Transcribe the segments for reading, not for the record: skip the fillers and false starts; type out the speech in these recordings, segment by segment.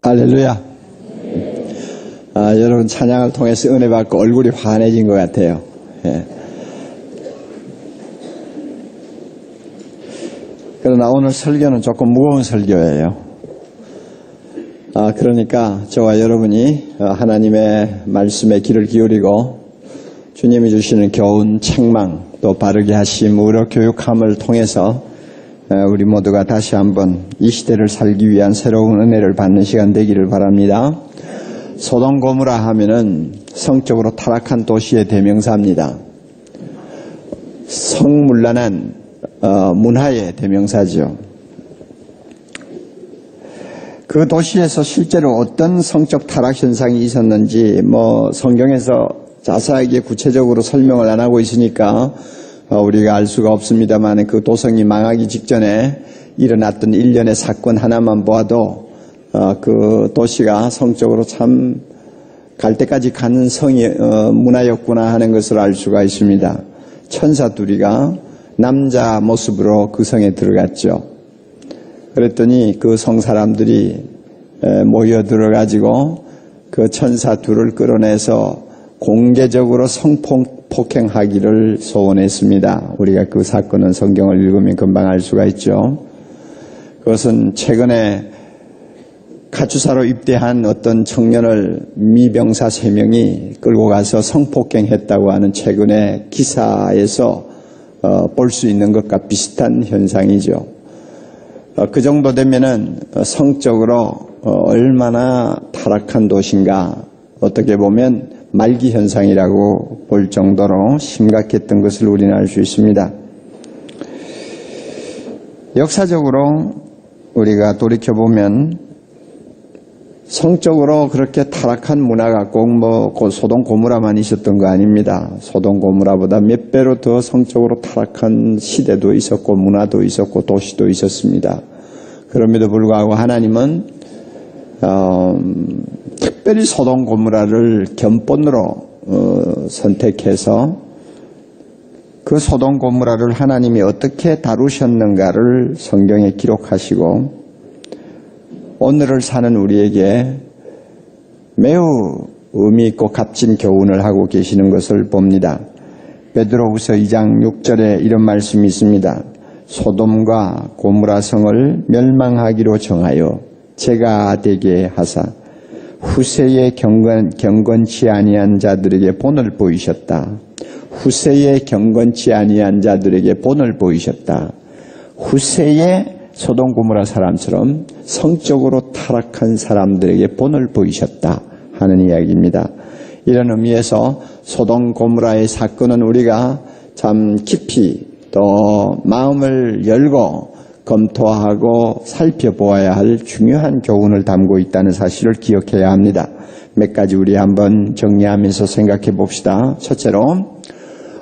할렐루야. 여러분 찬양을 통해서 은혜 받고 얼굴이 환해진 것 같아요. 예. 그러나 오늘 설교는 조금 무거운 설교예요. 그러니까 저와 여러분이 하나님의 말씀에 귀를 기울이고 주님이 주시는 교훈, 책망, 또 바르게 하심, 의로 교육함을 통해서 우리 모두가 다시 한번 이 시대를 살기 위한 새로운 은혜를 받는 시간 되기를 바랍니다. 소돔 고모라 하면은 성적으로 타락한 도시의 대명사입니다. 성문란한 문화의 대명사죠. 그 도시에서 실제로 어떤 성적 타락 현상이 있었는지 성경에서 자세하게 구체적으로 설명을 안 하고 있으니까 우리가 알 수가 없습니다만 그 도성이 망하기 직전에 일어났던 일련의 사건 하나만 보아도 그 도시가 성적으로 참 갈 때까지 가는 문화였구나 하는 것을 알 수가 있습니다. 천사 둘이가 남자 모습으로 그 성에 들어갔죠. 그랬더니 그 성 사람들이 모여 들어가지고 그 천사 둘을 끌어내서 공개적으로 성폭행하기를 소원했습니다. 우리가 그 사건은 성경을 읽으면 금방 알 수가 있죠. 그것은 최근에 가추사로 입대한 어떤 청년을 미병사 3명이 끌고 가서 성폭행했다고 하는 최근의 기사에서 볼 수 있는 것과 비슷한 현상이죠. 그 정도 되면은 성적으로 얼마나 타락한 도시인가, 어떻게 보면 말기 현상이라고 볼 정도로 심각했던 것을 우리는 알 수 있습니다. 역사적으로 우리가 돌이켜보면 성적으로 그렇게 타락한 문화가 꼭 소돔 고모라만 있었던 거 아닙니다. 소돔 고모라보다 몇 배로 더 성적으로 타락한 시대도 있었고 문화도 있었고 도시도 있었습니다. 그럼에도 불구하고 하나님은 특별히 소돔 고모라를 견본으로 선택해서 그 소돔 고모라를 하나님이 어떻게 다루셨는가를 성경에 기록하시고 오늘을 사는 우리에게 매우 의미 있고 값진 교훈을 하고 계시는 것을 봅니다. 베드로후서 2장 6절에 이런 말씀이 있습니다. 소돔과 고모라 성을 멸망하기로 정하여 재가 되게 하사 후세에 경건치 아니한 자들에게 본을 보이셨다. 후세에 경건치 아니한 자들에게 본을 보이셨다. 후세에 소돔 고모라 사람처럼 성적으로 타락한 사람들에게 본을 보이셨다 하는 이야기입니다. 이런 의미에서 소돔 고모라의 사건은 우리가 참 깊이 또 마음을 열고 검토하고 살펴보아야 할 중요한 교훈을 담고 있다는 사실을 기억해야 합니다. 몇 가지 우리 한번 정리하면서 생각해 봅시다. 첫째로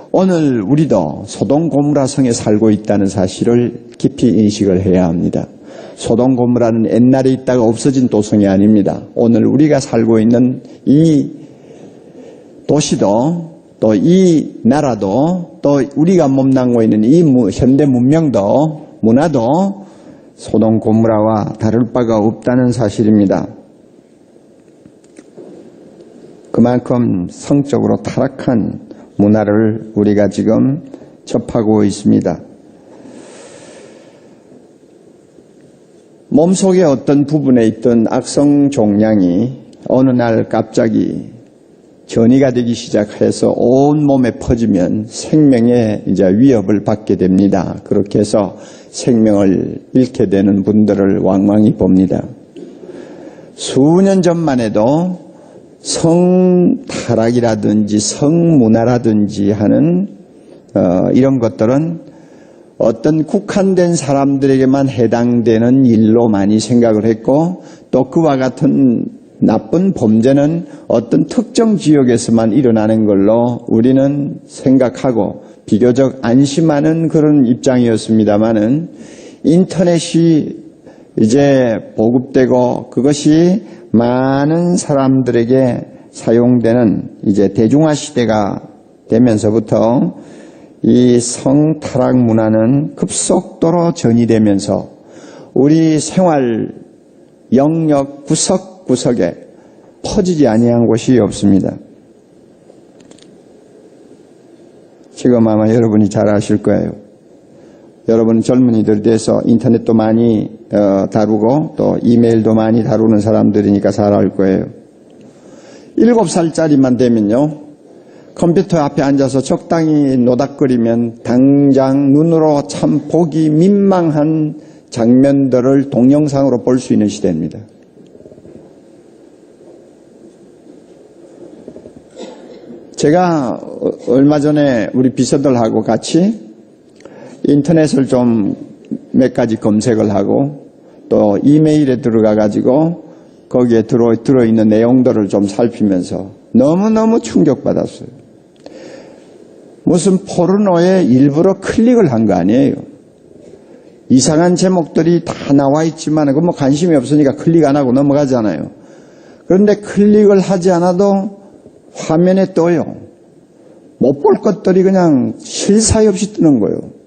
오늘 우리도 소돔 고모라 성에 살고 있다는 사실을 깊이 인식을 해야 합니다. 소돔 고모라는 옛날에 있다가 없어진 도성이 아닙니다. 오늘 우리가 살고 있는 이 도시도 또 이 나라도 또 우리가 몸담고 있는 이 현대 문명도 문화도 소돔 고모라와 다를 바가 없다는 사실입니다. 그만큼 성적으로 타락한 문화를 우리가 지금 접하고 있습니다. 몸속의 어떤 부분에 있던 악성 종양이 어느 날 갑자기 전이가 되기 시작해서 온 몸에 퍼지면 생명의 위협을 받게 됩니다. 그렇게 해서 생명을 잃게 되는 분들을 왕왕히 봅니다. 수년 전만 해도 성타락이라든지 성문화라든지 하는 이런 것들은 어떤 국한된 사람들에게만 해당되는 일로 많이 생각을 했고 또 그와 같은 나쁜 범죄는 어떤 특정 지역에서만 일어나는 걸로 우리는 생각하고 비교적 안심하는 그런 입장이었습니다마는 인터넷이 이제 보급되고 그것이 많은 사람들에게 사용되는 이제 대중화 시대가 되면서부터 이 성타락 문화는 급속도로 전이되면서 우리 생활 영역 구석에 퍼지지 아니한 곳이 없습니다. 지금 아마 여러분이 잘 아실 거예요. 여러분 젊은이들에 대해서 인터넷도 많이 다루고 또 이메일도 많이 다루는 사람들이니까 잘 알 거예요. 7살짜리만 되면요, 컴퓨터 앞에 앉아서 적당히 노닥거리면 당장 눈으로 참 보기 민망한 장면들을 동영상으로 볼 수 있는 시대입니다. 제가 얼마 전에 우리 비서들하고 같이 인터넷을 좀 몇 가지 검색을 하고 또 이메일에 들어가 가지고 거기에 들어있는 내용들을 좀 살피면서 너무너무 충격받았어요. 무슨 포르노에 일부러 클릭을 한 거 아니에요. 이상한 제목들이 다 나와 있지만 그건 뭐 관심이 없으니까 클릭 안 하고 넘어가잖아요. 그런데 클릭을 하지 않아도 화면에 떠요. 못 볼 것들이 그냥 쉴 사이 없이 뜨는 거예요.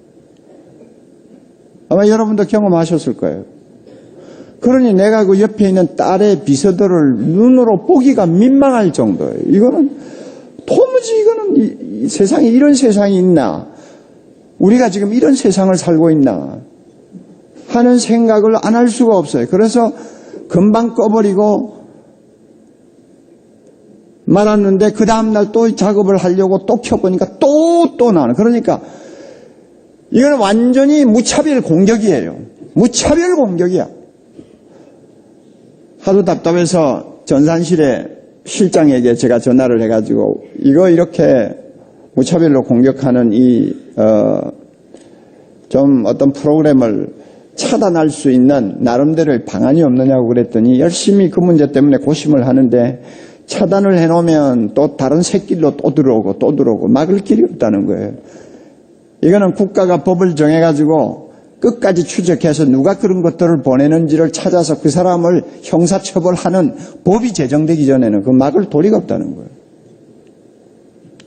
아마 여러분도 경험하셨을 거예요. 그러니 내가 그 옆에 있는 딸의 비서들을 눈으로 보기가 민망할 정도예요. 이거는 도무지 이거는 이 세상에 이런 세상이 있나? 우리가 지금 이런 세상을 살고 있나? 하는 생각을 안 할 수가 없어요. 그래서 금방 꺼버리고 말았는데 그 다음날 또 작업을 하려고 또 켜보니까 또 나오는. 그러니까 이건 완전히 무차별 공격이에요. 무차별 공격이야. 하도 답답해서 전산실에 실장에게 제가 전화를 해가지고 이거 이렇게 무차별로 공격하는 좀 어떤 프로그램을 차단할 수 있는 나름대로의 방안이 없느냐고 그랬더니 열심히 그 문제 때문에 고심을 하는데 차단을 해놓으면 또 다른 새길로 또 들어오고 막을 길이 없다는 거예요. 이거는 국가가 법을 정해가지고 끝까지 추적해서 누가 그런 것들을 보내는지를 찾아서 그 사람을 형사처벌하는 법이 제정되기 전에는 그 막을 도리가 없다는 거예요.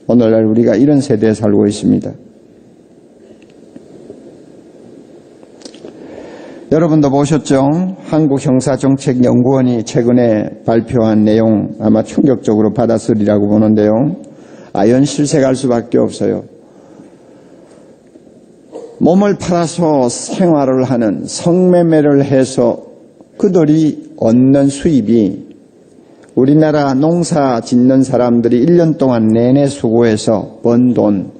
오늘날 우리가 이런 세대에 살고 있습니다. 여러분도 보셨죠? 한국형사정책연구원이 최근에 발표한 내용 아마 충격적으로 받았으리라고 보는데요. 아연실색할 수밖에 없어요. 몸을 팔아서 생활을 하는 성매매를 해서 그들이 얻는 수입이 우리나라 농사 짓는 사람들이 1년 동안 내내 수고해서 번 돈,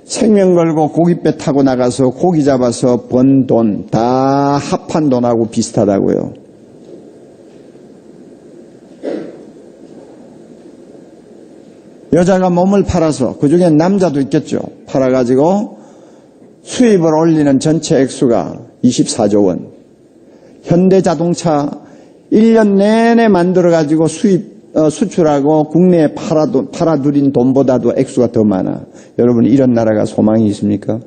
생명 걸고 고깃배 타고 나가서 고기 잡아서 번 돈 다 합한 돈하고 비슷하다고요. 여자가 몸을 팔아서, 그중에 남자도 있겠죠. 팔아가지고 수입을 올리는 전체 액수가 24조 원. 현대자동차 1년 내내 만들어가지고 수출하고 국내에 팔아들인 돈보다도 액수가 더 많아. 여러분, 이런 나라가 소망이 있습니까?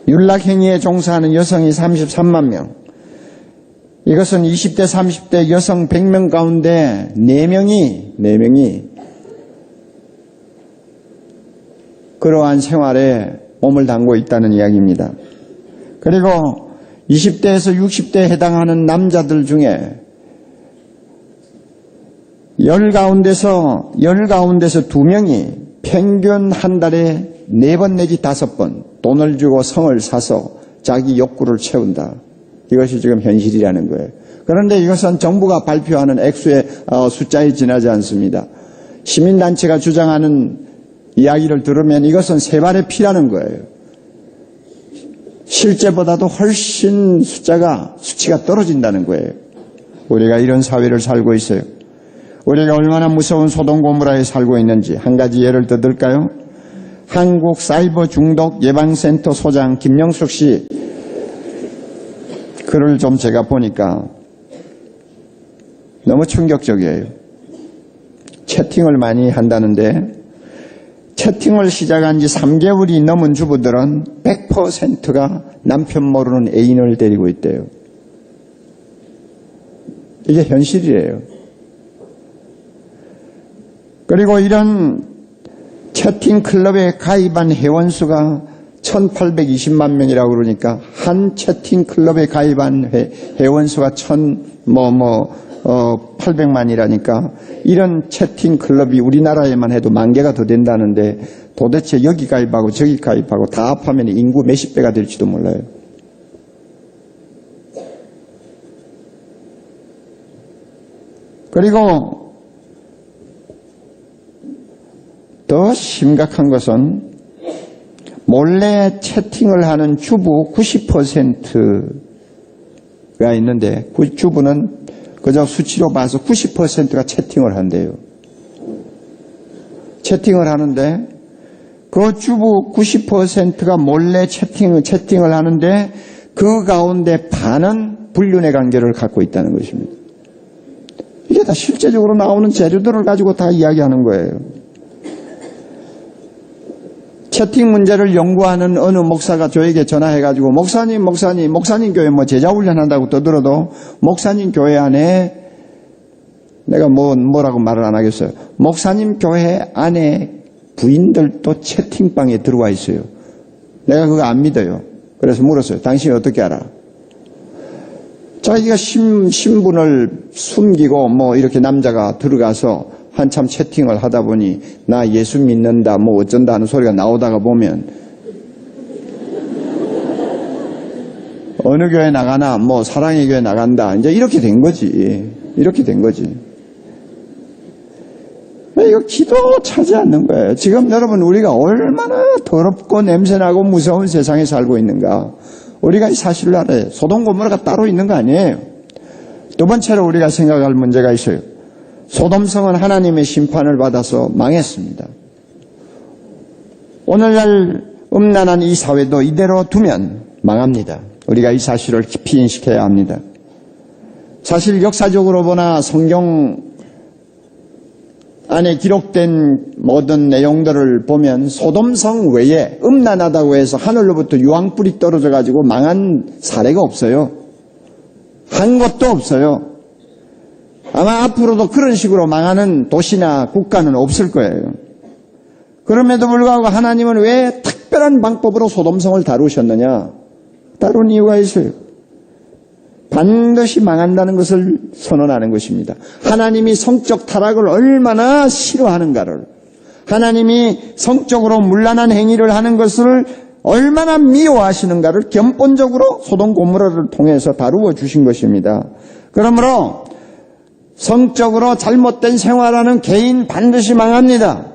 윤락행위에 종사하는 여성이 33만 명. 이것은 20대, 30대 여성 100명 가운데 4명이 그러한 생활에 몸을 담고 있다는 이야기입니다. 그리고 20대에서 60대에 해당하는 남자들 중에 10 가운데서 2명이 평균 한 달에 4번 내지 5번 돈을 주고 성을 사서 자기 욕구를 채운다. 이것이 지금 현실이라는 거예요. 그런데 이것은 정부가 발표하는 액수의 숫자에 지나지 않습니다. 시민단체가 주장하는 이야기를 들으면 이것은 세 발의 피라는 거예요. 실제보다도 훨씬 수치가 떨어진다는 거예요. 우리가 이런 사회를 살고 있어요. 우리가 얼마나 무서운 소돔고모라에 살고 있는지 한 가지 예를 더 들까요? 한국 사이버 중독 예방센터 소장 김영숙 씨 글을 좀 제가 보니까 너무 충격적이에요. 채팅을 많이 한다는데 채팅을 시작한 지 3개월이 넘은 주부들은 100%가 남편 모르는 애인을 데리고 있대요. 이게 현실이에요. 그리고 이런 채팅 클럽에 가입한 회원수가 1820만 명이라고 그러니까 한 채팅 클럽에 가입한 회원수가 800만이라니까 이런 채팅 클럽이 우리나라에만 해도 10,000개가 더 된다는데 도대체 여기 가입하고 저기 가입하고 다 합하면 인구 몇십 배가 될지도 몰라요. 그리고 더 심각한 것은 몰래 채팅을 하는 주부 90%가 있는데 그 주부는 그저 수치로 봐서 90%가 채팅을 한대요. 채팅을 하는데 그 주부 90%가 몰래 채팅을 하는데 그 가운데 반은 불륜의 관계를 갖고 있다는 것입니다. 이게 다 실제적으로 나오는 재료들을 가지고 다 이야기하는 거예요. 채팅 문제를 연구하는 어느 목사가 저에게 전화해가지고 목사님 교회 뭐 제자훈련한다고 떠들어도 목사님 교회 안에 내가 뭐라고 말을 안 하겠어요. 목사님 교회 안에 부인들도 채팅방에 들어와 있어요. 내가 그거 안 믿어요. 그래서 물었어요. 당신이 어떻게 알아? 자기가 신분을 숨기고 이렇게 남자가 들어가서 한참 채팅을 하다 보니 나 예수 믿는다 어쩐다 하는 소리가 나오다가 보면 어느 교회 나가나 사랑의 교회 나간다 이제 이렇게 된 거지. 이렇게 된 거지. 이거 기도 차지 않는 거예요. 지금 여러분 우리가 얼마나 더럽고 냄새나고 무서운 세상에 살고 있는가. 우리가 이 사실을 알아요. 소돔 고모라가 따로 있는 거 아니에요. 두 번째로 우리가 생각할 문제가 있어요. 소돔성은 하나님의 심판을 받아서 망했습니다. 오늘날 음란한 이 사회도 이대로 두면 망합니다. 우리가 이 사실을 깊이 인식해야 합니다. 사실 역사적으로 보나 성경 안에 기록된 모든 내용들을 보면 소돔성 외에 음란하다고 해서 하늘로부터 유황불이 떨어져 가지고 망한 사례가 없어요. 한 곳도 없어요. 아마 앞으로도 그런 식으로 망하는 도시나 국가는 없을 거예요. 그럼에도 불구하고 하나님은 왜 특별한 방법으로 소돔성을 다루셨느냐? 다룬 이유가 있어요. 반드시 망한다는 것을 선언하는 것입니다. 하나님이 성적 타락을 얼마나 싫어하는가를, 하나님이 성적으로 문란한 행위를 하는 것을 얼마나 미워하시는가를 견본적으로 소돔 고모라를 통해서 다루어 주신 것입니다. 그러므로 성적으로 잘못된 생활하는 개인 반드시 망합니다.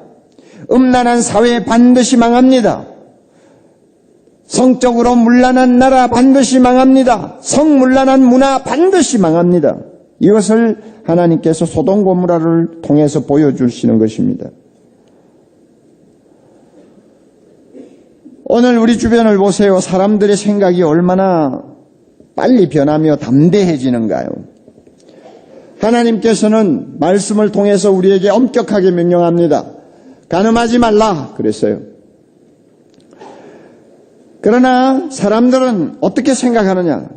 음란한 사회 반드시 망합니다. 성적으로 문란한 나라 반드시 망합니다. 성문란한 문화 반드시 망합니다. 이것을 하나님께서 소돔 고모라를 통해서 보여주시는 것입니다. 오늘 우리 주변을 보세요. 사람들의 생각이 얼마나 빨리 변하며 담대해지는가요? 하나님께서는 말씀을 통해서 우리에게 엄격하게 명령합니다. 간음하지 말라 그랬어요. 그러나 사람들은 어떻게 생각하느냐?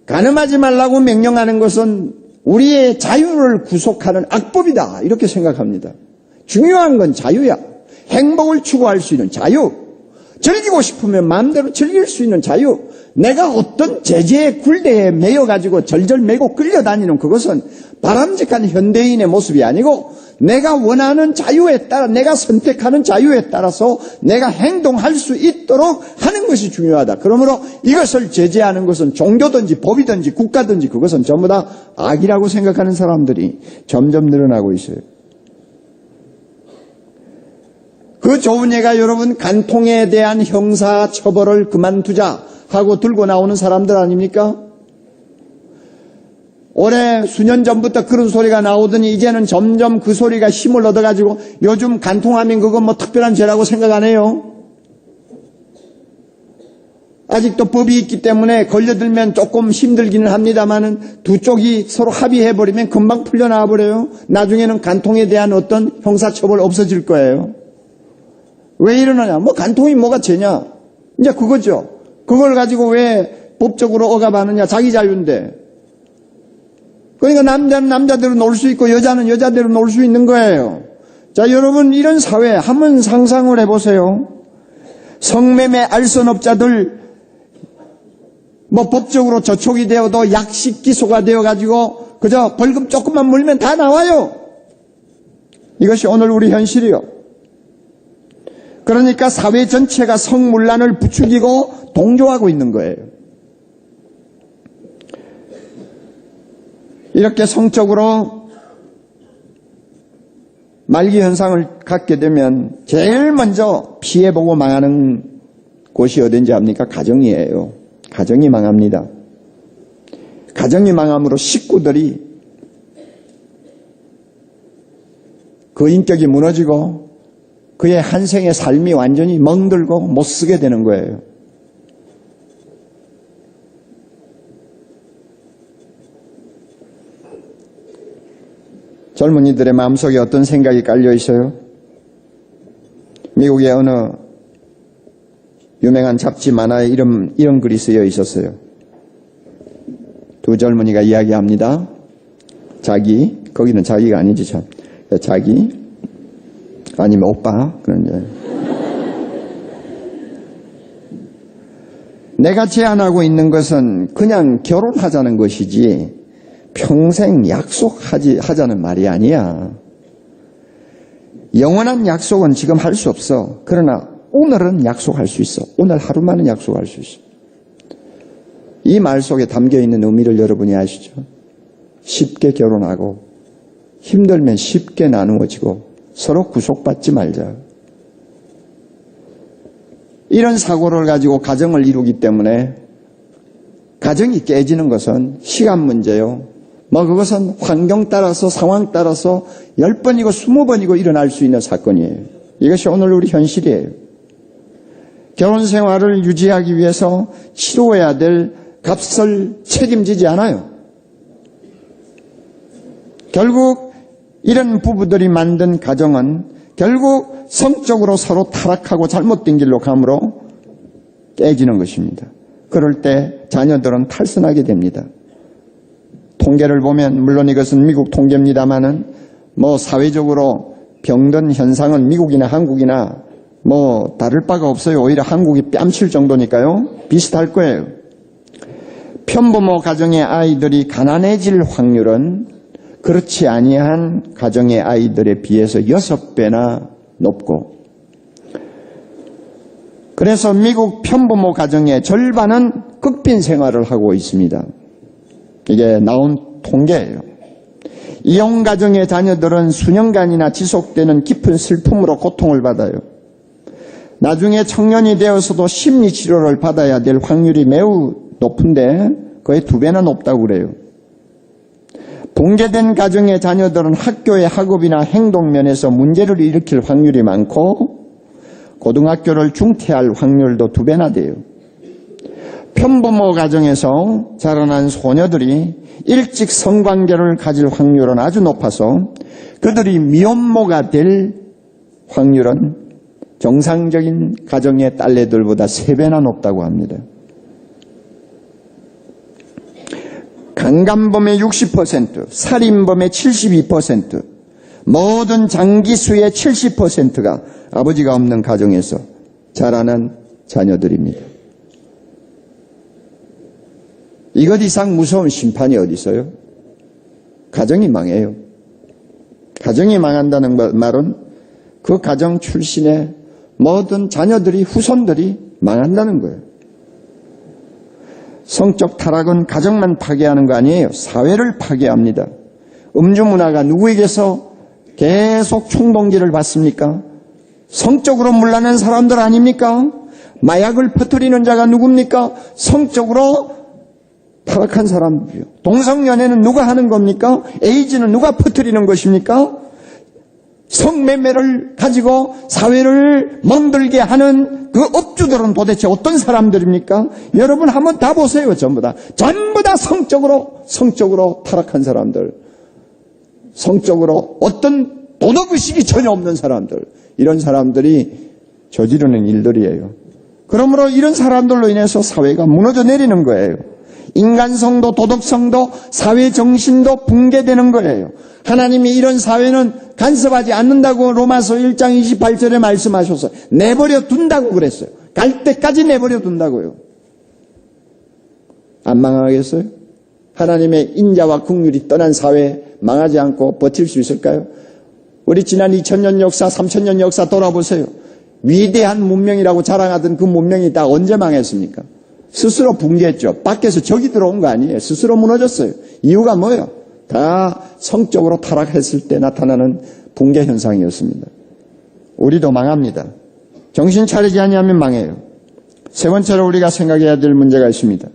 간음하지 말라고 명령하는 것은 우리의 자유를 구속하는 악법이다 이렇게 생각합니다. 중요한 건 자유야. 행복을 추구할 수 있는 자유. 즐기고 싶으면 마음대로 즐길 수 있는 자유. 내가 어떤 제재의 굴대에 매여가지고 절절매고 끌려다니는 그것은 바람직한 현대인의 모습이 아니고 내가 원하는 자유에 따라 내가 선택하는 자유에 따라서 내가 행동할 수 있도록 하는 것이 중요하다. 그러므로 이것을 제재하는 것은 종교든지 법이든지 국가든지 그것은 전부 다 악이라고 생각하는 사람들이 점점 늘어나고 있어요. 그 좋은 예가 여러분 간통에 대한 형사 처벌을 그만두자 하고 들고 나오는 사람들 아닙니까? 올해 수년 전부터 그런 소리가 나오더니 이제는 점점 그 소리가 힘을 얻어가지고 요즘 간통하면 그건 특별한 죄라고 생각 안 해요. 아직도 법이 있기 때문에 걸려들면 조금 힘들기는 합니다만은 두 쪽이 서로 합의해버리면 금방 풀려나와버려요. 나중에는 간통에 대한 어떤 형사처벌 없어질 거예요. 왜 이러느냐? 간통이 뭐가 죄냐? 이제 그거죠. 그걸 가지고 왜 법적으로 억압하느냐? 자기 자유인데. 그러니까 남자는 남자대로 놀 수 있고 여자는 여자대로 놀 수 있는 거예요. 자, 여러분 이런 사회 한번 상상을 해보세요. 성매매 알선업자들 뭐 법적으로 저촉이 되어도 약식 기소가 되어가지고 그저 벌금 조금만 물면 다 나와요. 이것이 오늘 우리 현실이요. 그러니까 사회 전체가 성문란을 부추기고 동조하고 있는 거예요. 이렇게 성적으로 말기 현상을 갖게 되면 제일 먼저 피해보고 망하는 곳이 어딘지 압니까? 가정이에요. 가정이 망합니다. 가정이 망함으로 식구들이 그 인격이 무너지고 그의 한생의 삶이 완전히 멍들고 못쓰게 되는 거예요. 젊은이들의 마음속에 어떤 생각이 깔려 있어요? 미국의 어느 유명한 잡지 만화에 이런 글이 쓰여 있었어요. 두 젊은이가 이야기합니다. 자기, 거기는 자기가 아니지 참. 자기, 아니면 오빠, 그런 게. 내가 제안하고 있는 것은 그냥 결혼하자는 것이지 평생 약속하자는 말이 아니야. 영원한 약속은 지금 할 수 없어. 그러나 오늘은 약속할 수 있어. 오늘 하루만은 약속할 수 있어. 이 말 속에 담겨있는 의미를 여러분이 아시죠? 쉽게 결혼하고 힘들면 쉽게 나누어지고 서로 구속받지 말자. 이런 사고를 가지고 가정을 이루기 때문에 가정이 깨지는 것은 시간 문제요. 그것은 환경 따라서 상황 따라서 10번이고 20번이고 일어날 수 있는 사건이에요. 이것이 오늘 우리 현실이에요. 결혼 생활을 유지하기 위해서 치러야 될 값을 책임지지 않아요. 결국 이런 부부들이 만든 가정은 결국 성적으로 서로 타락하고 잘못된 길로 감으로 깨지는 것입니다. 그럴 때 자녀들은 탈선하게 됩니다. 통계를 보면 물론 이것은 미국 통계입니다마는 사회적으로 병든 현상은 미국이나 한국이나 다를 바가 없어요. 오히려 한국이 뺨칠 정도니까요. 비슷할 거예요. 편부모 가정의 아이들이 가난해질 확률은 그렇지 아니한 가정의 아이들에 비해서 6배나 높고, 그래서 미국 편부모 가정의 절반은 극빈 생활을 하고 있습니다. 이게 나온 통계예요. 이혼 가정의 자녀들은 수년간이나 지속되는 깊은 슬픔으로 고통을 받아요. 나중에 청년이 되어서도 심리치료를 받아야 될 확률이 매우 높은데 거의 2배나 높다고 그래요. 붕괴된 가정의 자녀들은 학교의 학업이나 행동면에서 문제를 일으킬 확률이 많고 고등학교를 중퇴할 확률도 2배나 돼요. 편부모 가정에서 자라난 소녀들이 일찍 성관계를 가질 확률은 아주 높아서 그들이 미혼모가 될 확률은 정상적인 가정의 딸내들보다 3배나 높다고 합니다. 강간범의 60%, 살인범의 72%, 모든 장기수의 70%가 아버지가 없는 가정에서 자라는 자녀들입니다. 이것 이상 무서운 심판이 어디 있어요? 가정이 망해요. 가정이 망한다는 말은 그 가정 출신의 모든 자녀들이, 후손들이 망한다는 거예요. 성적 타락은 가정만 파괴하는 거 아니에요. 사회를 파괴합니다. 음주 문화가 누구에게서 계속 총동기를 받습니까? 성적으로 문란한 사람들 아닙니까? 마약을 퍼뜨리는 자가 누굽니까? 성적으로 타락한 사람들이요. 동성연애는 누가 하는 겁니까? 에이즈는 누가 퍼뜨리는 것입니까? 성매매를 가지고 사회를 멍들게 하는 그 업주들은 도대체 어떤 사람들입니까? 여러분 한번 다 보세요. 전부 다 성적으로 타락한 사람들, 성적으로 어떤 도덕의식이 전혀 없는 사람들, 이런 사람들이 저지르는 일들이에요. 그러므로 이런 사람들로 인해서 사회가 무너져 내리는 거예요. 인간성도 도덕성도 사회정신도 붕괴되는 거예요. 하나님이 이런 사회는 간섭하지 않는다고 로마서 1장 28절에 말씀하셔서 내버려 둔다고 그랬어요. 갈 때까지 내버려 둔다고요. 안 망하겠어요? 하나님의 인자와 긍휼이 떠난 사회 망하지 않고 버틸 수 있을까요? 우리 지난 2000년 역사, 3000년 역사 돌아보세요. 위대한 문명이라고 자랑하던 그 문명이 다 언제 망했습니까? 스스로 붕괴했죠. 밖에서 적이 들어온 거 아니에요. 스스로 무너졌어요. 이유가 뭐예요? 다 성적으로 타락했을 때 나타나는 붕괴 현상이었습니다. 우리도 망합니다. 정신 차리지 아니하면 망해요. 세 번째로 우리가 생각해야 될 문제가 있습니다.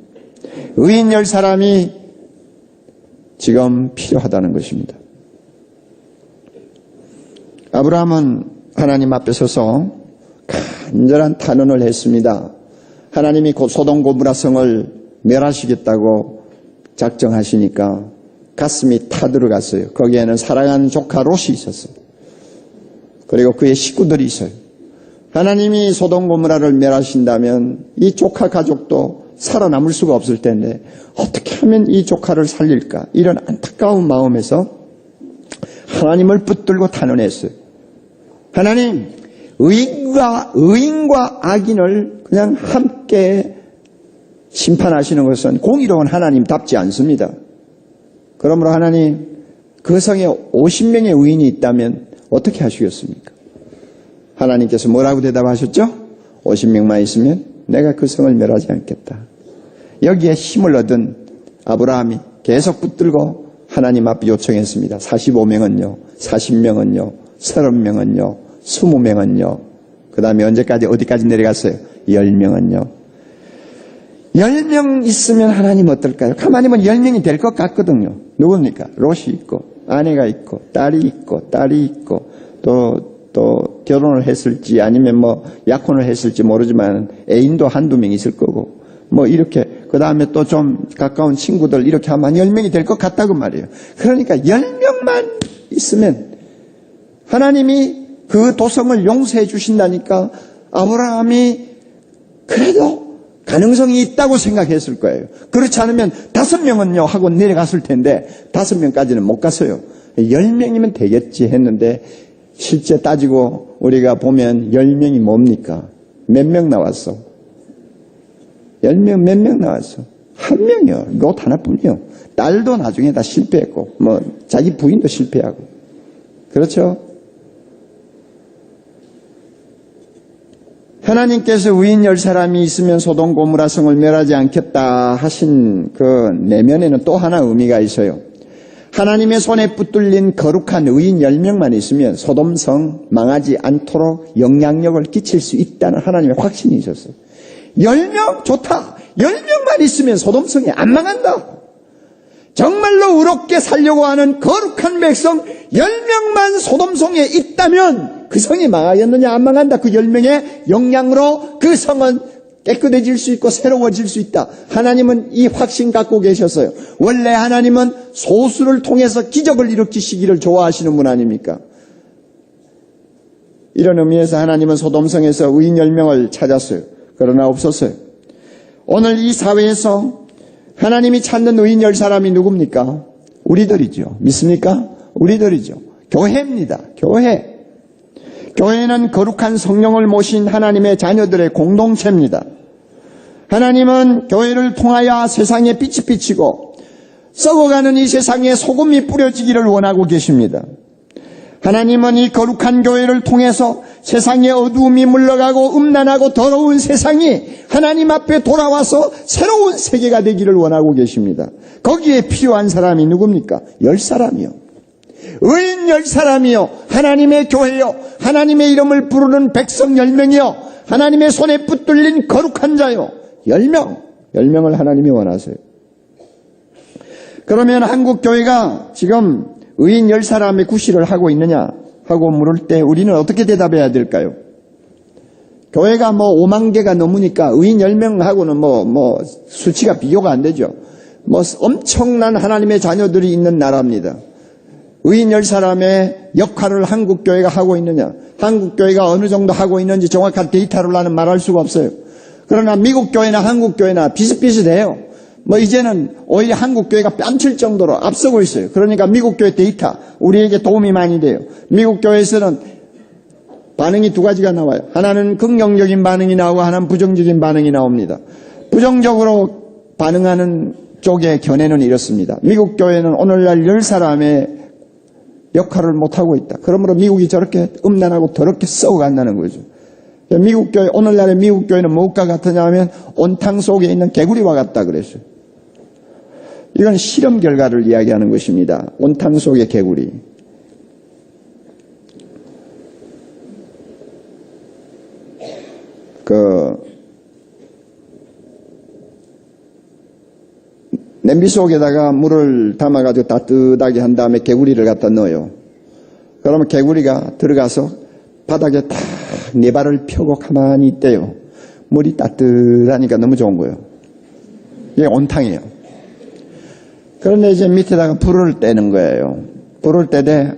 의인 10사람이 지금 필요하다는 것입니다. 아브라함은 하나님 앞에 서서 간절한 탄원을 했습니다. 하나님이 곧 소돔 고모라 성을 멸하시겠다고 작정하시니까 가슴이 타들어갔어요. 거기에는 사랑하는 조카 롯이 있었어요. 그리고 그의 식구들이 있어요. 하나님이 소돔 고모라를 멸하신다면 이 조카 가족도 살아남을 수가 없을 텐데 어떻게 하면 이 조카를 살릴까? 이런 안타까운 마음에서 하나님을 붙들고 탄원했어요. 하나님, 의인과 악인을 그냥 함께 심판하시는 것은 공의로운 하나님답지 않습니다. 그러므로 하나님, 그 성에 50명의 의인이 있다면 어떻게 하시겠습니까? 하나님께서 뭐라고 대답하셨죠? 50명만 있으면 내가 그 성을 멸하지 않겠다. 여기에 힘을 얻은 아브라함이 계속 붙들고 하나님 앞에 요청했습니다. 45명은요, 40명은요, 30명은요, 20명은요, 그 다음에 언제까지 어디까지 내려갔어요? 10명은요. 10명 있으면 하나님 어떨까요? 하나님은 10명이 될 것 같거든요. 누굽니까? 롯이 있고 아내가 있고 딸이 있고 또 결혼을 했을지 아니면 뭐 약혼을 했을지 모르지만 애인도 한두 명 있을 거고 뭐 이렇게 그 다음에 또 좀 가까운 친구들 이렇게 하면 10명이 될 것 같다고 말이에요. 그러니까 10명만 있으면 하나님이 그 도성을 용서해 주신다니까 아브라함이 그래도 가능성이 있다고 생각했을 거예요. 그렇지 않으면 5명은요 하고 내려갔을 텐데 5명까지는 못 갔어요. 10명이면 되겠지 했는데 실제 따지고 우리가 보면 10명이 뭡니까? 몇 명 나왔어? 10명 몇 명 나왔어? 한 명이요. 롯 하나뿐이요. 딸도 나중에 다 실패했고 뭐 자기 부인도 실패하고 그렇죠? 하나님께서 의인 10사람이 있으면 소돔 고모라 성을 멸하지 않겠다 하신 그 내면에는 또 하나 의미가 있어요. 하나님의 손에 붙들린 거룩한 의인 10명만 있으면 소돔 성 망하지 않도록 영향력을 끼칠 수 있다는 하나님의 확신이 있었어요. 10명 좋다. 10명만 있으면 소돔 성이 안 망한다. 정말로 의롭게 살려고 하는 거룩한 백성 10명만 소돔 성에 있다면 그 성이 망하겠느냐? 안 망한다. 그 10명의 영향으로 그 성은 깨끗해질 수 있고 새로워질 수 있다. 하나님은 이 확신 갖고 계셨어요. 원래 하나님은 소수를 통해서 기적을 일으키시기를 좋아하시는 분 아닙니까? 이런 의미에서 하나님은 소돔성에서 의인 10명을 찾았어요. 그러나 없었어요. 오늘 이 사회에서 하나님이 찾는 의인 10사람이 누굽니까? 우리들이죠. 믿습니까? 우리들이죠. 교회입니다. 교회. 교회는 거룩한 성령을 모신 하나님의 자녀들의 공동체입니다. 하나님은 교회를 통하여 세상에 빛이 비치고 썩어가는 이 세상에 소금이 뿌려지기를 원하고 계십니다. 하나님은 이 거룩한 교회를 통해서 세상의 어두움이 물러가고 음란하고 더러운 세상이 하나님 앞에 돌아와서 새로운 세계가 되기를 원하고 계십니다. 거기에 필요한 사람이 누굽니까? 10사람이요. 의인 10사람이요. 하나님의 교회요. 하나님의 이름을 부르는 백성 10명이요. 하나님의 손에 붙들린 거룩한 자요. 10명. 10명을 하나님이 원하세요. 그러면 한국교회가 지금 의인 10사람의 구실을 하고 있느냐 하고 물을 때 우리는 어떻게 대답해야 될까요? 교회가 5만 개가 넘으니까 의인 10명하고는 수치가 비교가 안 되죠. 엄청난 하나님의 자녀들이 있는 나라입니다. 의인 10사람의 역할을 한국교회가 하고 있느냐, 한국교회가 어느 정도 하고 있는지 정확한 데이터를 나는 말할 수가 없어요. 그러나 미국교회나 한국교회나 비슷비슷해요. 이제는 오히려 한국교회가 뺨칠 정도로 앞서고 있어요. 그러니까 미국교회 데이터 우리에게 도움이 많이 돼요. 미국교회에서는 반응이 두 가지가 나와요. 하나는 긍정적인 반응이 나오고 하나는 부정적인 반응이 나옵니다. 부정적으로 반응하는 쪽의 견해는 이렇습니다. 미국 교회는 오늘날 10사람의 역할을 못하고 있다. 그러므로 미국이 저렇게 음란하고 더럽게 썩어간다는 거죠. 미국 교회, 오늘날의 미국 교회는 무엇과 같으냐 하면 온탕 속에 있는 개구리와 같다 그랬어요. 이건 실험 결과를 이야기하는 것입니다. 온탕 속의 개구리. 냄비 속에다가 물을 담아가지고 따뜻하게 한 다음에 개구리를 갖다 넣어요. 그러면 개구리가 들어가서 바닥에 딱 네 발을 펴고 가만히 있대요. 물이 따뜻하니까 너무 좋은 거예요. 이게 온탕이에요. 그런데 이제 밑에다가 불을 떼는 거예요. 불을 떼되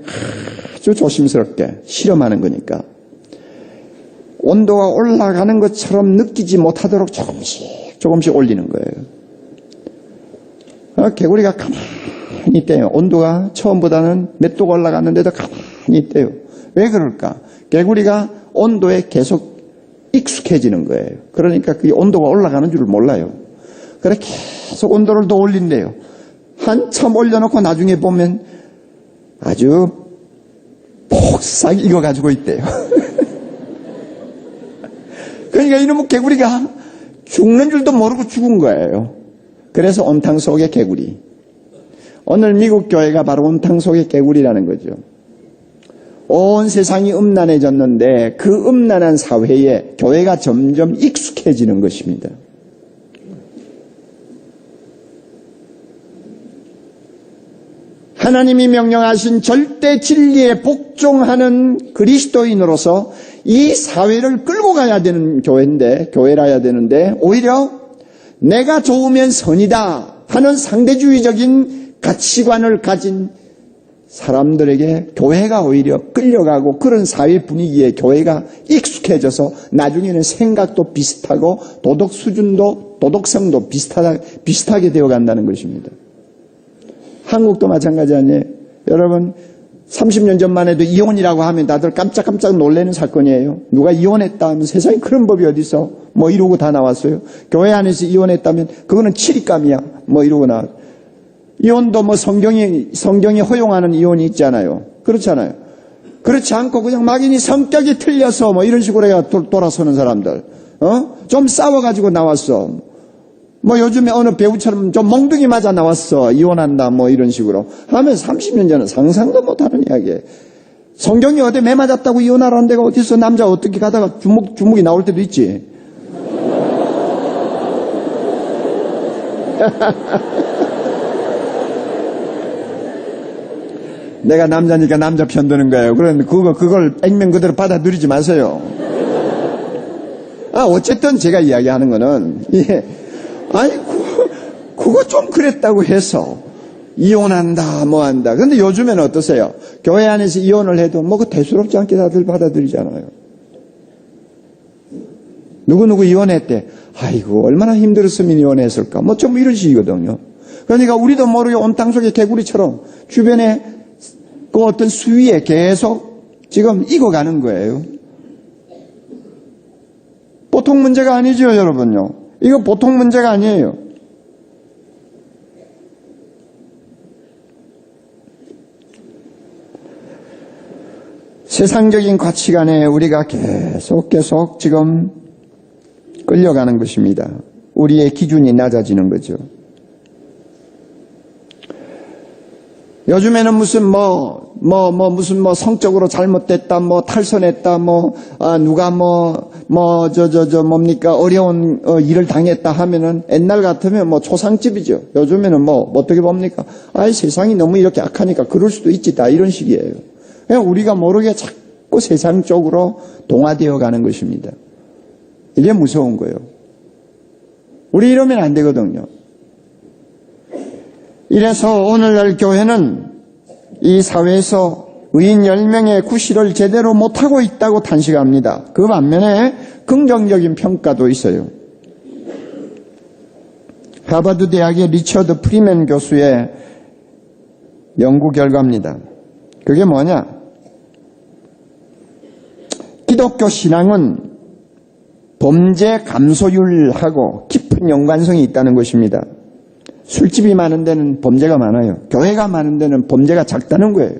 아주 조심스럽게 실험하는 거니까. 온도가 올라가는 것처럼 느끼지 못하도록 조금씩 올리는 거예요. 개구리가 가만히 있대요. 온도가 처음보다는 몇 도가 올라갔는데도 가만히 있대요. 왜 그럴까? 개구리가 온도에 계속 익숙해지는 거예요. 그러니까 그 온도가 올라가는 줄 몰라요. 그래 계속 온도를 더 올린대요. 한참 올려놓고 나중에 보면 아주 폭삭 익어가지고 있대요. 그러니까 이놈의 개구리가 죽는 줄도 모르고 죽은 거예요. 그래서 온탕 속의 개구리. 오늘 미국 교회가 바로 온탕 속의 개구리라는 거죠. 온 세상이 음란해졌는데 그 음란한 사회에 교회가 점점 익숙해지는 것입니다. 하나님이 명령하신 절대 진리에 복종하는 그리스도인으로서 이 사회를 끌고 가야 되는 교회라야 되는데 오히려 내가 좋으면 선이다 하는 상대주의적인 가치관을 가진 사람들에게 교회가 오히려 끌려가고 그런 사회 분위기에 교회가 익숙해져서 나중에는 생각도 비슷하고 도덕 수준도 도덕성도 비슷하게 되어간다는 것입니다. 한국도 마찬가지 아니에요. 여러분 30년 전만 해도 이혼이라고 하면 다들 깜짝깜짝 놀라는 사건이에요. 누가 이혼했다 하면 세상에 그런 법이 어디서 뭐 이러고 다 나왔어요. 교회 안에서 이혼했다면 그거는 치리감이야 뭐 이러고 나왔어요. 이혼도 뭐 성경이 허용하는 이혼이 있잖아요. 그렇잖아요. 그렇지 않고 그냥 막연히 성격이 틀려서 뭐 이런 식으로 해야 돌아서는 사람들. 좀 싸워가지고 나왔어. 뭐 요즘에 어느 배우처럼 좀 몽둥이 맞아 나왔어. 이혼한다 뭐 이런 식으로. 하면 30년 전은 상상도 못하는 이야기예요. 성경이 어디 매 맞았다고 이혼하라는 데가 어디서 남자 어떻게 가다가 주먹이 나올 때도 있지. 내가 남자니까 남자 편 드는 거예요. 그런데 그걸 액면 그대로 받아들이지 마세요. 어쨌든 제가 이야기하는 거는, 아니, 그거 좀 그랬다고 해서, 이혼한다, 뭐 한다. 근데 요즘에는 어떠세요? 교회 안에서 이혼을 해도 뭐 그 대수롭지 않게 다들 받아들이잖아요. 누구누구 이혼했대. 아이고, 얼마나 힘들었으면 이혼했을까. 뭐 좀 이런 식이거든요. 그러니까 우리도 모르게 온탕 속의 개구리처럼 주변에 그 어떤 수위에 계속 지금 익어가는 거예요. 보통 문제가 아니죠, 여러분요. 이거 보통 문제가 아니에요. 세상적인 가치관에 우리가 계속 지금 끌려가는 것입니다. 우리의 기준이 낮아지는 거죠. 요즘에는 무슨 성적으로 잘못됐다, 탈선했다, 누가 뭡니까, 어려운 일을 당했다 하면은 옛날 같으면 초상집이죠. 요즘에는 어떻게 봅니까? 세상이 너무 이렇게 악하니까 그럴 수도 있지, 다 이런 식이에요. 그냥 우리가 모르게 자꾸 세상 쪽으로 동화되어 가는 것입니다. 이게 무서운 거예요. 우리 이러면 안 되거든요. 이래서 오늘날 교회는 이 사회에서 의인 10명의 구실을 제대로 못하고 있다고 탄식합니다. 그 반면에 긍정적인 평가도 있어요. 하버드 대학의 리처드 프리맨 교수의 연구 결과입니다. 그게 뭐냐? 기독교 신앙은 범죄 감소율하고 깊은 연관성이 있다는 것입니다. 술집이 많은 데는 범죄가 많아요. 교회가 많은 데는 범죄가 작다는 거예요.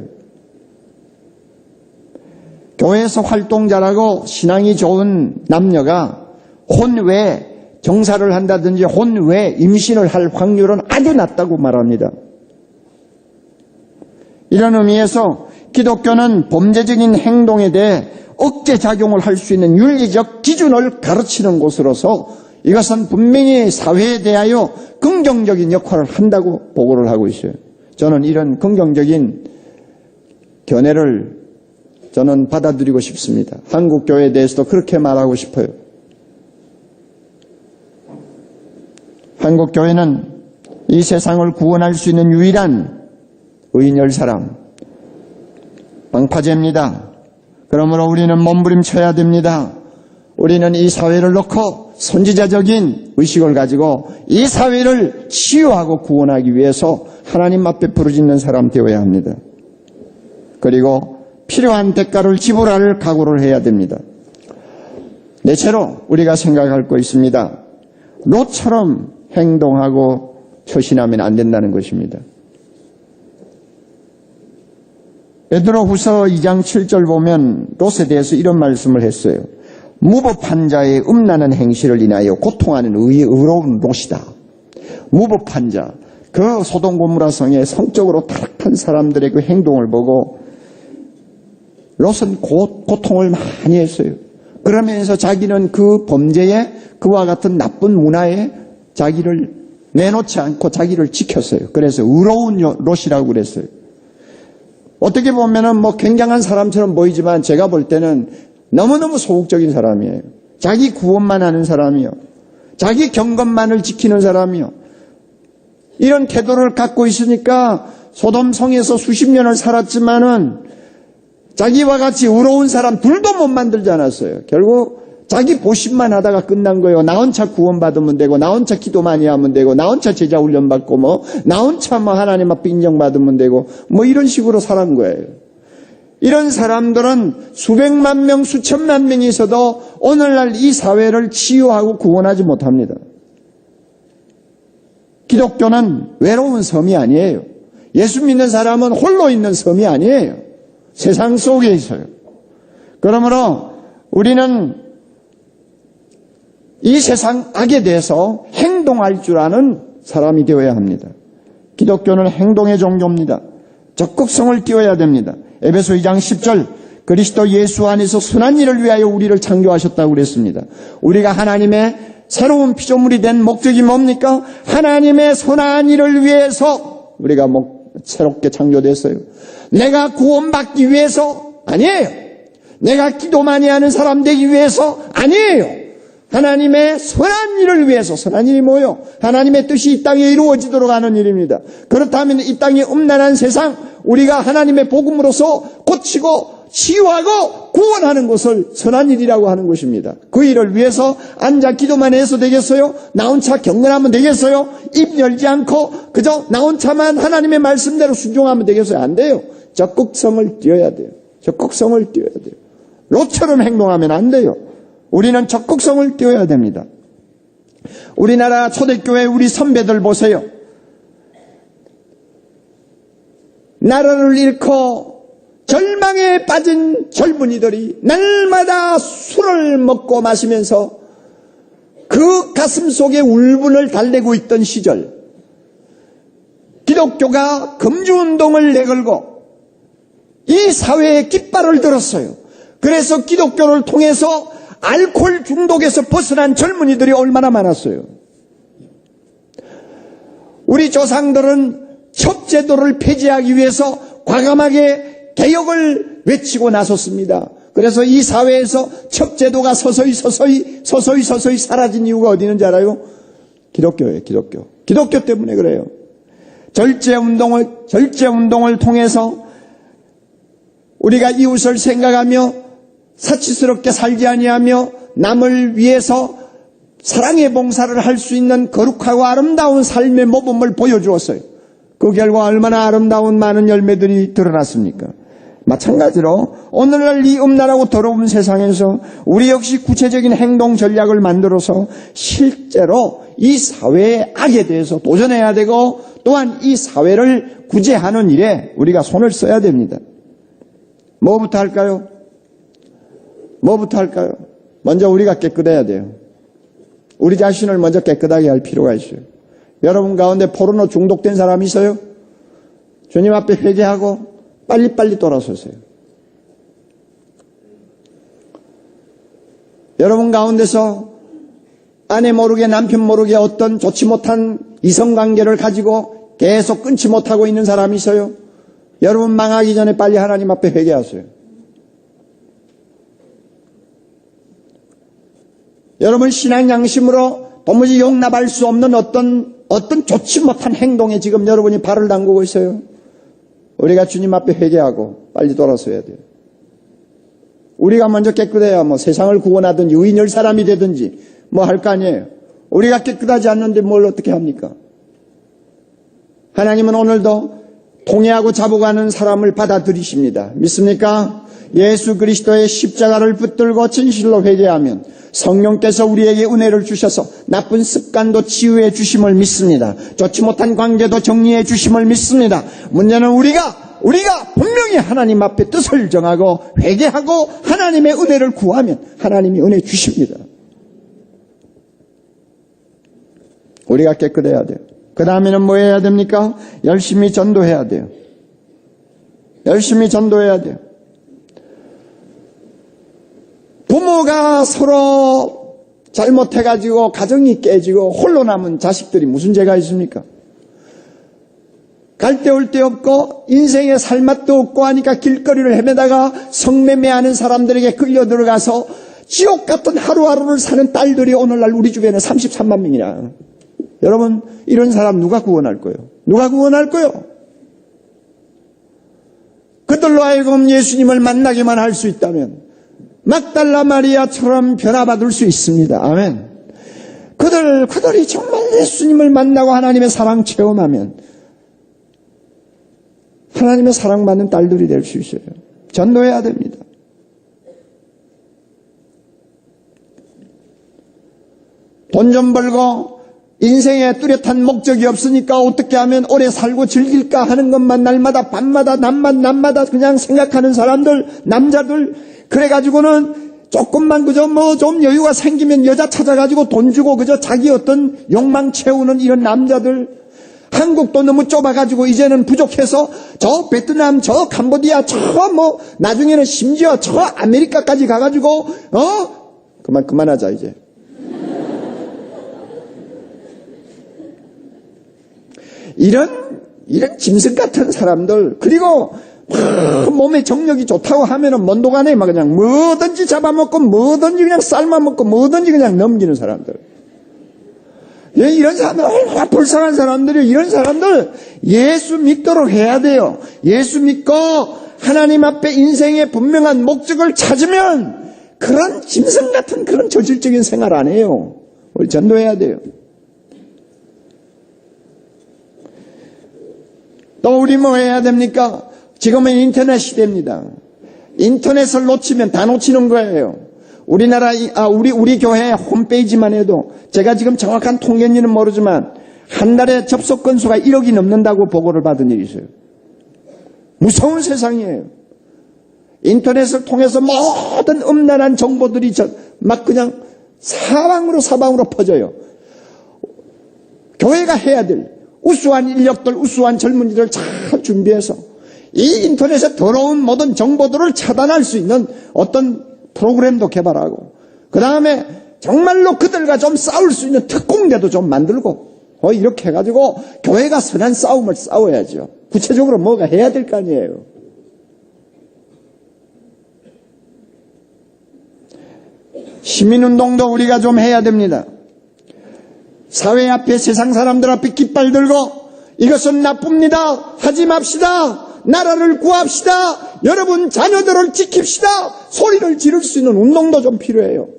교회에서 활동 잘하고 신앙이 좋은 남녀가 혼외 정사를 한다든지 혼외 임신을 할 확률은 아주 낮다고 말합니다. 이런 의미에서 기독교는 범죄적인 행동에 대해 억제작용을 할 수 있는 윤리적 기준을 가르치는 곳으로서 이것은 분명히 사회에 대하여 긍정적인 역할을 한다고 보고를 하고 있어요. 저는 이런 긍정적인 견해를 저는 받아들이고 싶습니다. 한국 교회에 대해서도 그렇게 말하고 싶어요. 한국 교회는 이 세상을 구원할 수 있는 유일한 의인 10사람, 방파제입니다. 그러므로 우리는 몸부림쳐야 됩니다. 우리는 이 사회를 놓고 선지자적인 의식을 가지고 이 사회를 치유하고 구원하기 위해서 하나님 앞에 부르짖는 사람 되어야 합니다. 그리고 필요한 대가를 지불할 각오를 해야 됩니다. 넷째로 우리가 생각할 거 있습니다. 롯처럼 행동하고 처신하면 안 된다는 것입니다. 베드로후서 2장 7절 보면 롯에 대해서 이런 말씀을 했어요. 무법한 자의 음란한 행실을 인하여 고통하는 의로운 롯이다. 무법한 자, 그 소돔 고모라 성의 성적으로 타락한 사람들의 그 행동을 보고 롯은 고통을 많이 했어요. 그러면서 자기는 그 범죄에 그와 같은 나쁜 문화에 자기를 내놓지 않고 자기를 지켰어요. 그래서 의로운 롯이라고 그랬어요. 어떻게 보면은 굉장한 사람처럼 보이지만 제가 볼 때는 너무너무 소극적인 사람이에요. 자기 구원만 하는 사람이요. 자기 경건만을 지키는 사람이요. 이런 태도를 갖고 있으니까 소돔성에서 수십 년을 살았지만은 자기와 같이 의로운 사람 둘도 못 만들지 않았어요. 결국 자기 보신만 하다가 끝난 거예요. 나 혼자 구원받으면 되고, 나 혼자 기도 많이 하면 되고, 나 혼자 제자 훈련받고, 나 혼자 하나님 앞에 인정받으면 되고, 이런 식으로 살은 거예요. 이런 사람들은 수백만 명, 수천만 명이 있어도 오늘날 이 사회를 치유하고 구원하지 못합니다. 기독교는 외로운 섬이 아니에요. 예수 믿는 사람은 홀로 있는 섬이 아니에요. 세상 속에 있어요. 그러므로 우리는 이 세상 악에 대해서 행동할 줄 아는 사람이 되어야 합니다. 기독교는 행동의 종교입니다. 적극성을 띄워야 됩니다. 에베소 2장 10절 그리스도 예수 안에서 선한 일을 위하여 우리를 창조하셨다고 그랬습니다. 우리가 하나님의 새로운 피조물이 된 목적이 뭡니까? 하나님의 선한 일을 위해서 우리가 새롭게 창조됐어요. 내가 구원받기 위해서 아니에요. 내가 기도 많이 하는 사람 되기 위해서 아니에요. 하나님의 선한 일을 위해서. 선한 일이 뭐요? 하나님의 뜻이 이 땅에 이루어지도록 하는 일입니다. 그렇다면 이 땅에 음란한 세상 우리가 하나님의 복음으로서 고치고 치유하고 구원하는 것을 선한 일이라고 하는 것입니다. 그 일을 위해서 앉아 기도만 해서 되겠어요? 나 혼자 경건하면 되겠어요? 입 열지 않고 그저 나 혼자만 하나님의 말씀대로 순종하면 되겠어요? 안 돼요. 적극성을 띄어야 돼요. 적극성을 띄어야 돼요. 롯처럼 행동하면 안 돼요. 우리는 적극성을 띄어야 됩니다. 우리나라 초대교회 우리 선배들 보세요. 나라를 잃고 절망에 빠진 젊은이들이 날마다 술을 먹고 마시면서 그 가슴 속에 울분을 달래고 있던 시절, 기독교가 금주운동을 내걸고 이 사회에 깃발을 들었어요. 그래서 기독교를 통해서 알코올 중독에서 벗어난 젊은이들이 얼마나 많았어요. 우리 조상들은 첩제도를 폐지하기 위해서 과감하게 개혁을 외치고 나섰습니다. 그래서 이 사회에서 첩제도가 서서히 사라진 이유가 어디 있는지 알아요? 기독교예요. 기독교 때문에 그래요. 절제운동을 통해서 우리가 이웃을 생각하며 사치스럽게 살지 아니하며 남을 위해서 사랑의 봉사를 할 수 있는 거룩하고 아름다운 삶의 모범을 보여주었어요. 그 결과 얼마나 아름다운 많은 열매들이 드러났습니까? 마찬가지로 오늘날 이 음란하고 더러운 세상에서 우리 역시 구체적인 행동 전략을 만들어서 실제로 이 사회의 악에 대해서 도전해야 되고 또한 이 사회를 구제하는 일에 우리가 손을 써야 됩니다. 뭐부터 할까요? 뭐부터 할까요? 먼저 우리가 깨끗해야 돼요. 우리 자신을 먼저 깨끗하게 할 필요가 있어요. 여러분 가운데 포르노 중독된 사람이 있어요? 주님 앞에 회개하고 빨리빨리 돌아서세요. 여러분 가운데서 아내 모르게 남편 모르게 어떤 좋지 못한 이성관계를 가지고 계속 끊지 못하고 있는 사람이 있어요? 여러분 망하기 전에 빨리 하나님 앞에 회개하세요. 여러분 신앙 양심으로 도무지 용납할 수 없는 어떤 좋지 못한 행동에 지금 여러분이 발을 담그고 있어요. 우리가 주님 앞에 회개하고 빨리 돌아서야 돼요. 우리가 먼저 깨끗해야 뭐 세상을 구원하든 유인할 사람이 되든지 뭐 할 거 아니에요. 우리가 깨끗하지 않는데 뭘 어떻게 합니까? 하나님은 오늘도 통회하고 자복하는 사람을 받아들이십니다. 믿습니까? 예수 그리스도의 십자가를 붙들고 진실로 회개하면 성령께서 우리에게 은혜를 주셔서 나쁜 습관도 치유해 주심을 믿습니다. 좋지 못한 관계도 정리해 주심을 믿습니다. 문제는 우리가 분명히 하나님 앞에 뜻을 정하고 회개하고 하나님의 은혜를 구하면 하나님이 은혜 주십니다. 우리가 깨끗해야 돼요. 그 다음에는 뭐 해야 됩니까? 열심히 전도해야 돼요. 열심히 전도해야 돼요. 부모가 서로 잘못해가지고 가정이 깨지고 홀로 남은 자식들이 무슨 죄가 있습니까? 갈 데 올 데 없고 인생에 살맛도 없고 하니까 길거리를 헤매다가 성매매하는 사람들에게 끌려 들어가서 지옥 같은 하루하루를 사는 딸들이 오늘날 우리 주변에 33만 명이나. 여러분 이런 사람 누가 구원할 거예요? 누가 구원할 거예요? 그들로 하여금 예수님을 만나게만 할 수 있다면 막달라 마리아처럼 변화받을 수 있습니다. 아멘. 그들이 정말 예수님을 만나고 하나님의 사랑 체험하면 하나님의 사랑받는 딸들이 될 수 있어요. 전도해야 됩니다. 돈 좀 벌고 인생에 뚜렷한 목적이 없으니까 어떻게 하면 오래 살고 즐길까 하는 것만 날마다 밤마다 낮마다 그냥 생각하는 사람들, 남자들, 그래가지고는 조금만 그저 뭐 좀 여유가 생기면 여자 찾아가지고 돈 주고 그저 자기 어떤 욕망 채우는 이런 남자들. 한국도 너무 좁아가지고 이제는 부족해서 저 베트남, 저 캄보디아, 저 뭐 나중에는 심지어 저 아메리카까지 가가지고 그만하자 이제. 이런 짐승 같은 사람들, 그리고 몸에 정력이 좋다고 하면은 먼도간에 막 그냥 뭐든지 잡아먹고 뭐든지 그냥 삶아먹고 뭐든지 그냥 넘기는 사람들. 이런 사람들 얼마나 불쌍한 사람들이에요. 이런 사람들 예수 믿도록 해야 돼요. 예수 믿고 하나님 앞에 인생의 분명한 목적을 찾으면 그런 짐승 같은 그런 저질적인 생활 안 해요. 우리 전도해야 돼요. 또 우리 뭐 해야 됩니까? 지금은 인터넷 시대입니다. 인터넷을 놓치면 다 놓치는 거예요. 우리 교회 홈페이지만 해도 제가 지금 정확한 통계인지는 모르지만 한 달에 접속 건수가 1억이 넘는다고 보고를 받은 일이 있어요. 무서운 세상이에요. 인터넷을 통해서 모든 음란한 정보들이 막 그냥 사방으로 퍼져요. 교회가 해야 될 우수한 인력들, 우수한 젊은이들 잘 준비해서 이 인터넷에 더러운 모든 정보들을 차단할 수 있는 어떤 프로그램도 개발하고 그 다음에 정말로 그들과 좀 싸울 수 있는 특공대도 좀 만들고 이렇게 해가지고 교회가 선한 싸움을 싸워야죠. 구체적으로 뭐가 해야 될 거 아니에요. 시민운동도 우리가 좀 해야 됩니다. 사회 앞에 세상 사람들 앞에 깃발 들고 이것은 나쁩니다. 하지 맙시다. 나라를 구합시다. 여러분 자녀들을 지킵시다. 소리를 지를 수 있는 운동도 좀 필요해요.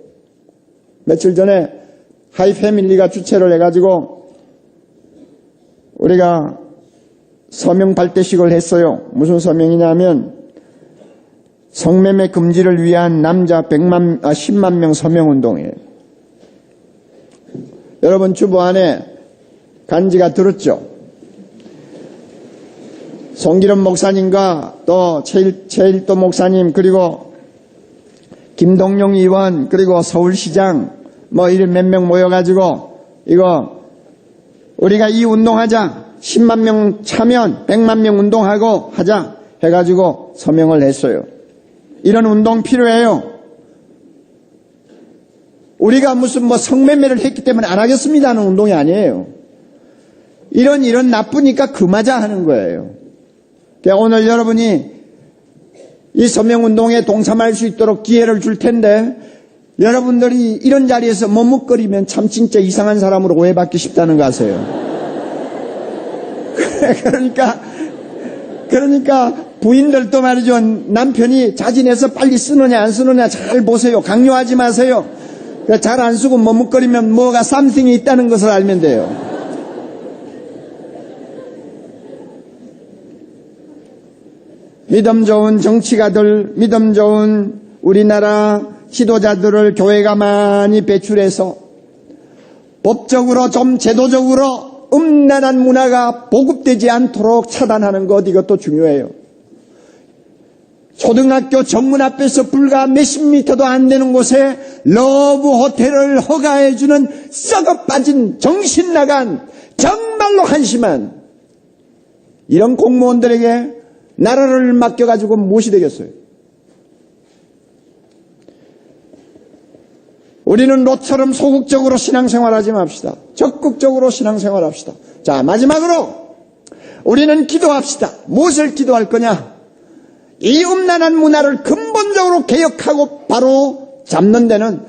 며칠 전에 하이패밀리가 주최를 해가지고 우리가 서명 발대식을 했어요. 무슨 서명이냐면 성매매 금지를 위한 남자 10만 명 서명운동이에요. 여러분 주보 안에 간지가 들었죠? 송기름 목사님과 또 최일도 목사님 그리고 김동용 의원 그리고 서울시장 뭐 이런 몇 명 모여가지고 이거 우리가 이 운동하자 10만 명 차면 100만 명 운동하고 하자 해가지고 서명을 했어요. 이런 운동 필요해요. 우리가 무슨 뭐 성매매를 했기 때문에 안 하겠습니다 하는 운동이 아니에요. 이런 나쁘니까 그마자 하는 거예요. 오늘 여러분이 이 서명운동에 동참할 수 있도록 기회를 줄 텐데 여러분들이 이런 자리에서 머뭇거리면 참 진짜 이상한 사람으로 오해받기 쉽다는 거 아세요? 그러니까 부인들도 말이죠. 남편이 자진해서 빨리 쓰느냐 안 쓰느냐 잘 보세요. 강요하지 마세요. 잘 안 쓰고 머뭇거리면 뭐가 쌈생이 있다는 것을 알면 돼요. 믿음 좋은 정치가들, 믿음 좋은 우리나라 지도자들을 교회가 많이 배출해서 법적으로 좀 제도적으로 음란한 문화가 보급되지 않도록 차단하는 것, 이것도 중요해요. 초등학교 정문 앞에서 불과 몇십 미터도 안 되는 곳에 러브 호텔을 허가해주는 썩어 빠진 정신 나간 정말로 한심한 이런 공무원들에게 나라를 맡겨가지고 무엇이 되겠어요? 우리는 롯처럼 소극적으로 신앙생활하지 맙시다. 적극적으로 신앙생활합시다. 자, 마지막으로 우리는 기도합시다. 무엇을 기도할 거냐? 이 음란한 문화를 근본적으로 개혁하고 바로 잡는 데는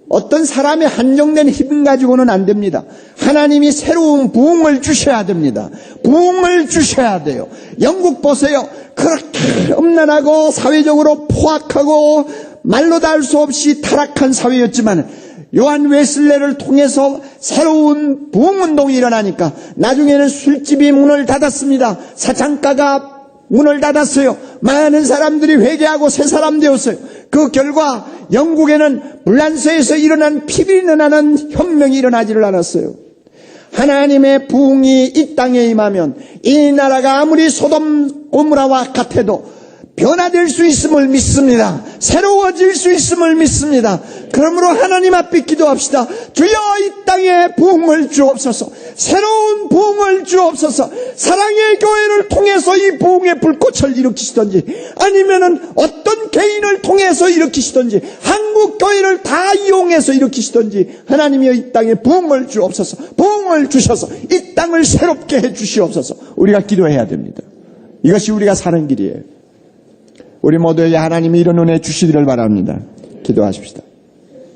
어떤 사람의 한정된 힘 가지고는 안 됩니다. 하나님이 새로운 부흥을 주셔야 됩니다. 부흥을 주셔야 돼요. 영국 보세요. 그렇게 음란하고 사회적으로 포악하고 말로 다 할 수 없이 타락한 사회였지만 요한 웨슬레를 통해서 새로운 부흥운동이 일어나니까 나중에는 술집이 문을 닫았습니다. 사창가가 문을 닫았어요. 많은 사람들이 회개하고 새 사람 되었어요. 그 결과 영국에는 불란서에서 일어난 피비린내 나는 혁명이 일어나지를 않았어요. 하나님의 부흥이 이 땅에 임하면 이 나라가 아무리 소돔 고모라와 같아도 변화될 수 있음을 믿습니다. 새로워질 수 있음을 믿습니다. 그러므로 하나님 앞에 기도합시다. 주여 이 땅에 부흥을 주옵소서. 새로운 부흥을 주옵소서. 사랑의 교회를 통해서 이 부흥의 불꽃을 일으키시든지 아니면은 어떤 개인을 통해서 일으키시든지 한국 교회를 다 이용해서 일으키시든지 하나님이여 이 땅에 부흥을 주옵소서. 부흥을 주셔서 이 땅을 새롭게 해 주시옵소서. 우리가 기도해야 됩니다. 이것이 우리가 사는 길이에요. 우리 모두에게 하나님이 이런 은혜 주시기를 바랍니다. 기도하십시다.